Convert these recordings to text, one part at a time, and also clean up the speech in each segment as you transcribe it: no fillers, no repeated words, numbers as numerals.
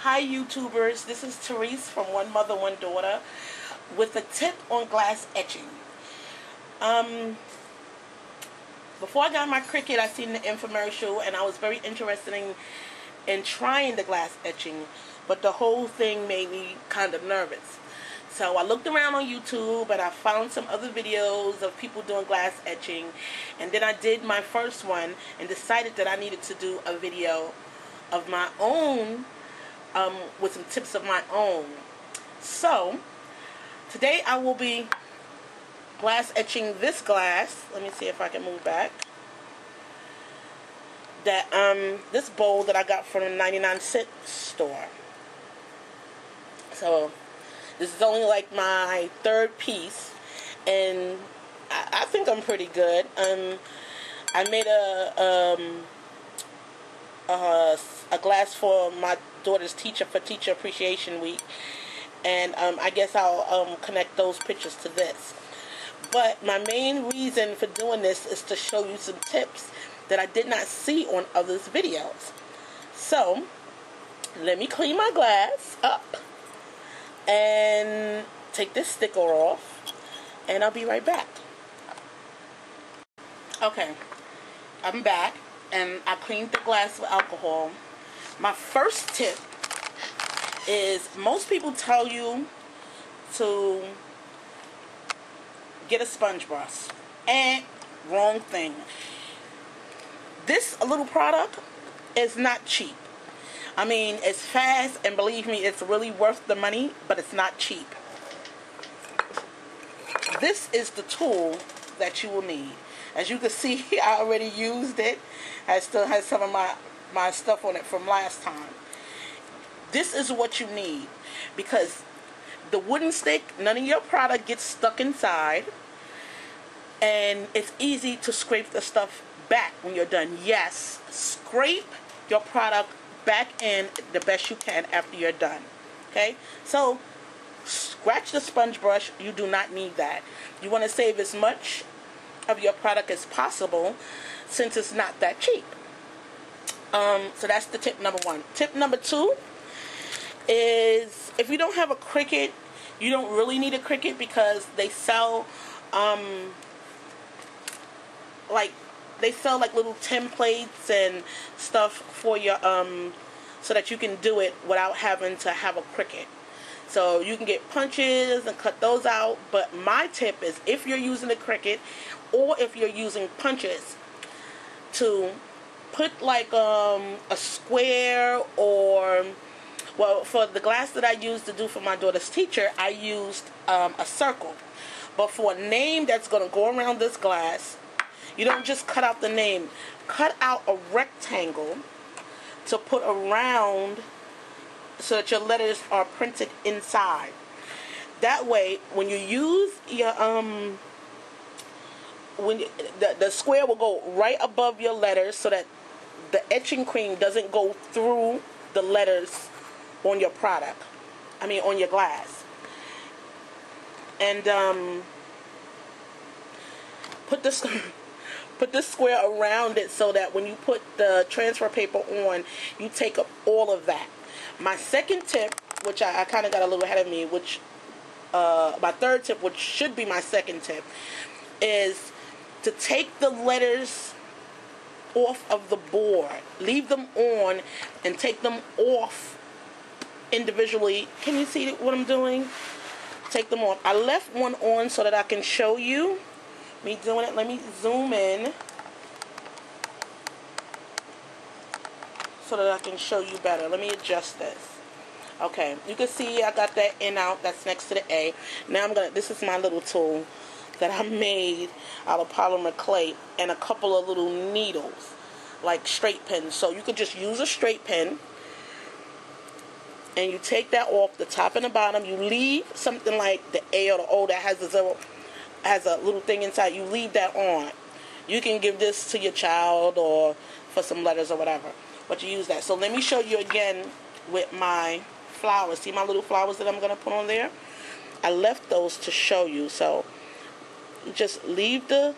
Hi YouTubers, this is Therese from One Mother, One Daughter with a tip on glass etching. Before I got my Cricut, I seen the infomercial and I was very interested in trying the glass etching, but the whole thing made me kind of nervous. So I looked around on YouTube and I found some other videos of people doing glass etching, and then I did my first one and decided that I needed to do a video of my own with some tips of my own. So today I will be glass etching this glass. Let me see if I can move back. That this bowl that I got from a 99-cent store. So this is only like my third piece, and I think I'm pretty good. I made a glass for my daughter's teacher for Teacher Appreciation Week, and I guess I'll connect those pictures to this. But my main reason for doing this is to show you some tips that I did not see on others' videos. So let me clean my glass up and take this sticker off, and I'll be right back. Okay, I'm back, and I cleaned the glass with alcohol. My first tip is, most people tell you to get a sponge brush, and wrong thing. This little product is not cheap. I mean, it's fast, and believe me, it's really worth the money, but it's not cheap. This is the tool that you will need. As you can see, I already used it. I still have some of my stuff on it from last time. This is what you need, because the wooden stick, none of your product gets stuck inside, and it's easy to scrape the stuff back when you're done. Yes, scrape your product back in the best you can after you're done. Okay, so scratch the sponge brush. You do not need that. You want to save as much of your product as possible, since it's not that cheap. So that's the tip number one. Tip number two is, if you don't have a Cricut, you don't really need a Cricut, because they sell like little templates and stuff for your so that you can do it without having to have a Cricut. So you can get punches and cut those out. But my tip is, if you're using a Cricut or if you're using punches, to put like a square, or, well, for the glass that I used to do for my daughter's teacher, I used a circle. But for a name that's going to go around this glass, you don't just cut out the name. Cut out a rectangle to put around, so that your letters are printed inside. That way, when you use your the square will go right above your letters, so that the etching cream doesn't go through the letters on your product. I mean, on your glass. And put this square around it, so that when you put the transfer paper on, you take up all of that. My second tip, which I kind of got a little ahead of me, which my third tip, which should be my second tip, is to take the letters off of the board. Leave them on and take them off individually. Can you see what I'm doing? Take them off. I left one on so that I can show you me doing it. Let me zoom in so that I can show you better. Let me adjust this. Okay, you can see I got that in out. That's next to the A. Now this is my little tool that I made out of polymer clay, and a couple of little needles, like straight pins. So you could just use a straight pin, and you take that off the top and the bottom. You leave something like the A or the O that has a little thing inside. You leave that on. You can give this to your child or for some letters or whatever, but you use that. So let me show you again with my flowers. See my little flowers that I'm going to put on there? I left those to show you. So you just leave the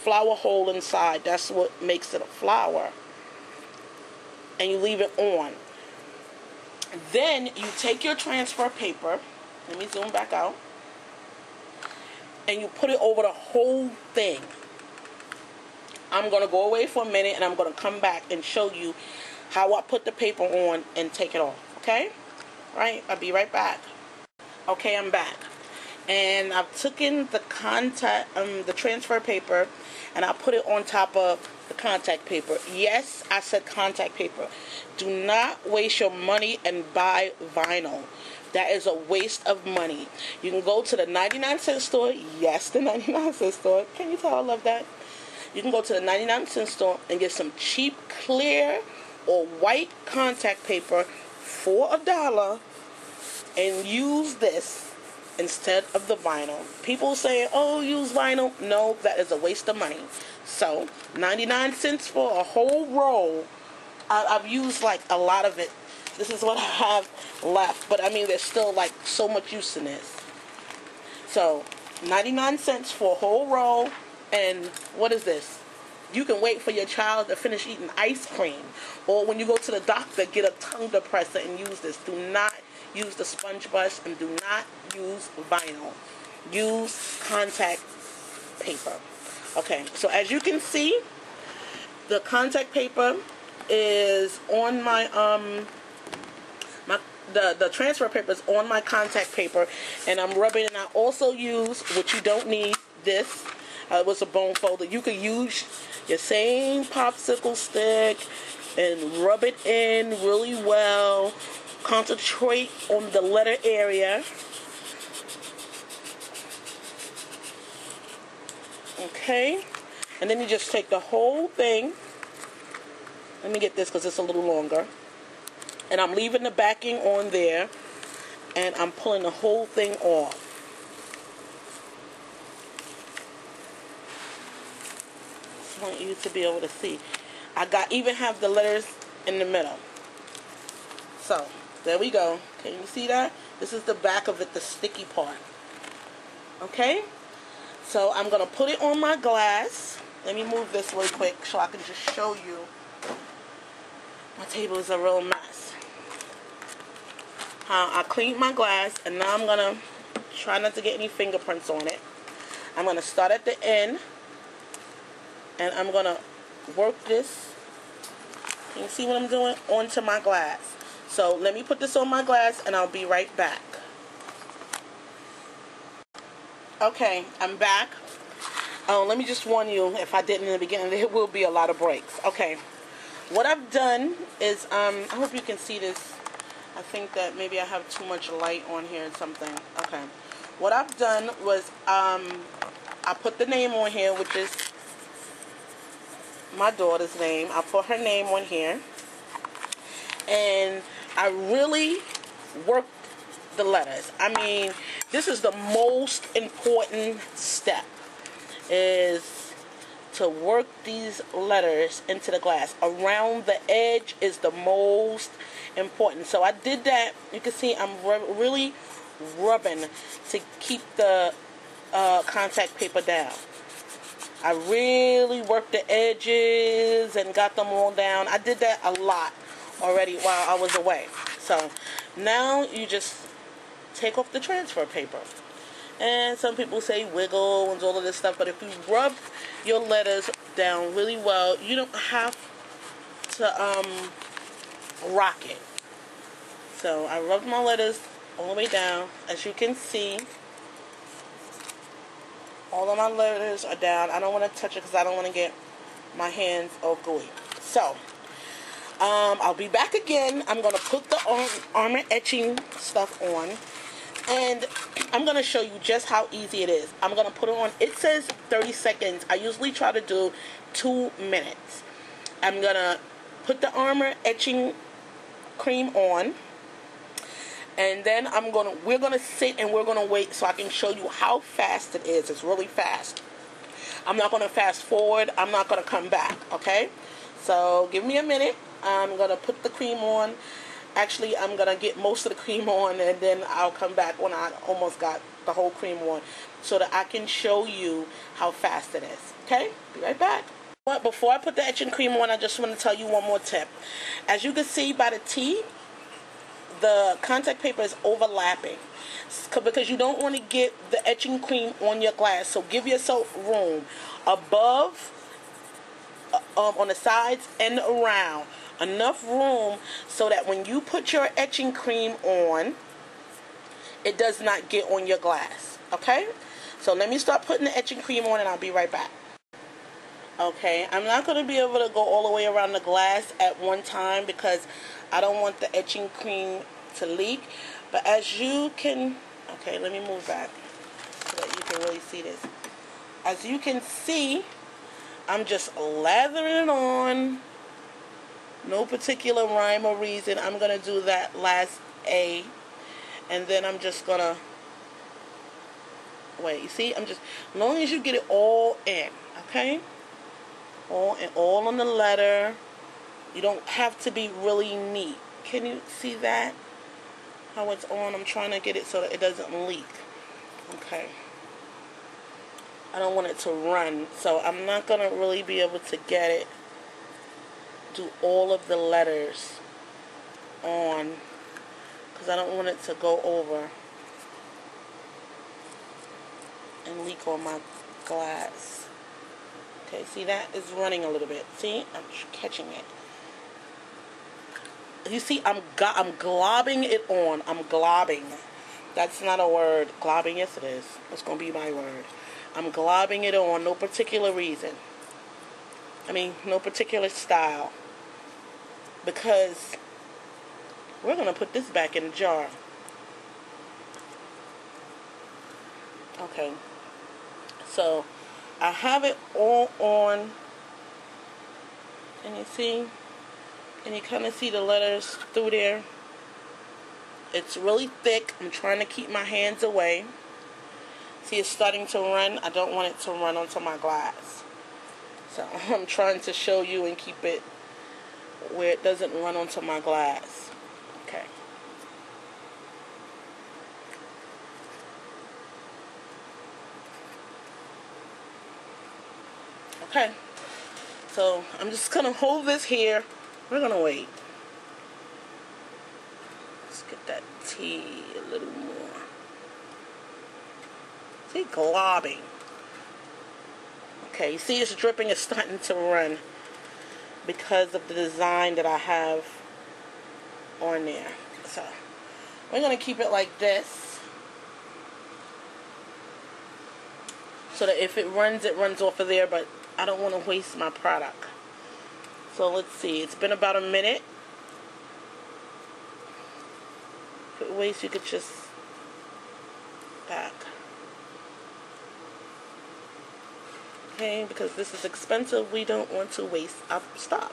flower hole inside. That's what makes it a flower. And you leave it on. Then you take your transfer paper. Let me zoom back out. And you put it over the whole thing. I'm going to go away for a minute and I'm going to come back and show you how I put the paper on and take it off. Okay? Right? I'll be right back. Okay, I'm back. And I've taken the the transfer paper and I put it on top of the contact paper. Yes, I said contact paper. Do not waste your money and buy vinyl. That is a waste of money. You can go to the 99-cent store. Yes, the 99-cent store. Can you tell I love that? You can go to the 99-cent store and get some cheap, clear, or white contact paper for $1 and use this instead of the vinyl. People saying, oh, use vinyl. No, that is a waste of money. So, 99 cents for a whole roll. I've used like a lot of it. This is what I have left. But I mean, there's still like so much use in this. So, 99 cents for a whole roll. And what is this? You can wait for your child to finish eating ice cream. Or when you go to the doctor, get a tongue depressor and use this. Do not use the sponge brush and do not use vinyl. Use contact paper. Okay, so as you can see, the contact paper is on my the transfer paper is on my contact paper, and I'm rubbing. And I also use, which you don't need, this. It was a bone folder. You could use your same popsicle stick and rub it in really well. Concentrate on the letter area. Okay. And then you just take the whole thing. Let me get this because it's a little longer. And I'm leaving the backing on there. And I'm pulling the whole thing off. I want you to be able to see. Even have the letters in the middle. So, there we go. Can you see that? This is the back of it, the sticky part. Okay? So, I'm going to put it on my glass. Let me move this really quick so I can just show you. My table is a real mess. I cleaned my glass, and now I'm going to try not to get any fingerprints on it. I'm going to start at the end. And I'm going to work this, can you see what I'm doing, onto my glass. So let me put this on my glass and I'll be right back. Okay, I'm back. Oh, let me just warn you, if I didn't in the beginning, there will be a lot of breaks. Okay, what I've done is, I hope you can see this. I think that maybe I have too much light on here or something. Okay, what I've done was, I put the name on here, which is my daughter's name. I put her name on here, and I really worked the letters. I mean, this is the most important step, is to work these letters into the glass. Around the edge is the most important. So I did that. You can see I'm really rubbing to keep the contact paper down. I really worked the edges and got them all down. I did that a lot already while I was away. So now you just take off the transfer paper. And some people say wiggle and all of this stuff. But if you rub your letters down really well, you don't have to rock it. So I rubbed my letters all the way down. As you can see, all of my letters are down. I don't want to touch it because I don't want to get my hands all gooey. So, I'll be back again. I'm going to put the armor etching stuff on. And I'm going to show you just how easy it is. I'm going to put it on. It says 30 seconds. I usually try to do 2 minutes. I'm going to put the armor etching cream on. And then we're going to sit and we're going to wait so I can show you how fast it is. It's really fast. I'm not going to fast forward. I'm not going to come back, okay? So give me a minute. I'm going to put the cream on. Actually, I'm going to get most of the cream on, and then I'll come back when I almost got the whole cream on so that I can show you how fast it is, okay? Be right back. But before I put the etching cream on, I just want to tell you one more tip. As you can see by the T, the contact paper is overlapping, because you don't want to get the etching cream on your glass. So give yourself room above, on the sides and around, enough room so that when you put your etching cream on, it does not get on your glass. Okay, so let me start putting the etching cream on and I'll be right back. Okay, I'm not going to be able to go all the way around the glass at one time because I don't want the etching cream to leak. But as you can, okay, let me move back so that you can really see this. As you can see, I'm just lathering it on. No particular rhyme or reason. I'm going to do that last A. And then I'm just going to, wait, you see? I'm just, as long as you get it all in, okay? All on the letter. You don't have to be really neat. Can you see that? How it's on? I'm trying to get it so that it doesn't leak. Okay. I don't want it to run, so I'm not going to really be able to get it, do all of the letters on, because I don't want it to go over and leak on my glass. Okay, see, that is running a little bit. See, I'm catching it. You see, I'm globbing it on. I'm globbing. That's not a word. Globbing, yes it is. It's going to be my word. I'm globbing it on. No particular reason. I mean, no particular style. Because we're going to put this back in the jar. Okay. So, I have it all on. And you see? And you kind of see the letters through there. It's really thick. I'm trying to keep my hands away. See, it's starting to run. I don't want it to run onto my glass. So I'm trying to show you and keep it where it doesn't run onto my glass. Okay. Okay. So I'm just going to hold this here. We're going to wait. Let's get that tea a little more. See, globbing. Okay, you see it's dripping. It's starting to run because of the design that I have on there. So we're going to keep it like this, so that if it runs off of there, but I don't want to waste my product. So let's see, it's been about a minute. If it wastes, you could just back. Okay, because this is expensive, we don't want to waste our stuff.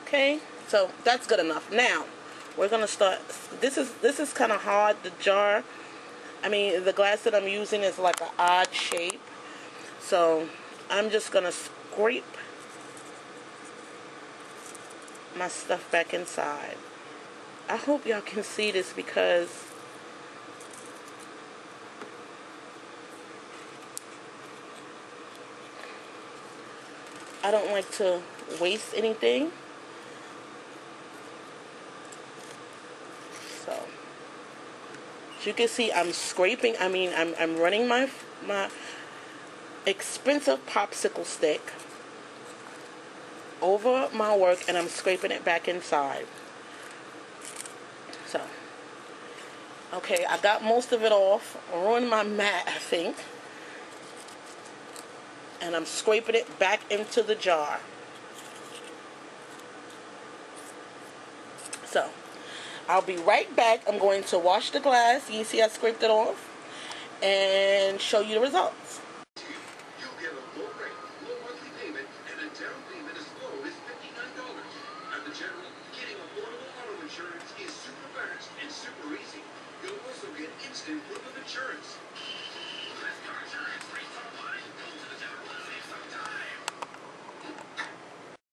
Okay, so that's good enough. Now, we're gonna start. This is kind of hard. The jar, I mean, the glass that I'm using is like an odd shape. So I'm just gonna scrape my stuff back inside. I hope y'all can see this because I don't like to waste anything. So as you can see, I'm scraping. I mean, I'm running my expensive popsicle stick over my work, and I'm scraping it back inside. So, okay, I got most of it off. I ruined my mat, I think. And I'm scraping it back into the jar. So, I'll be right back. I'm going to wash the glass. You see I scraped it off. And show you the results. You'll get a low rate, low monthly payment, and a down payment as low as $59. At the General, getting affordable auto insurance is super fast and super easy. You'll also get instant proof of insurance. Let's go insurance 3 for 1.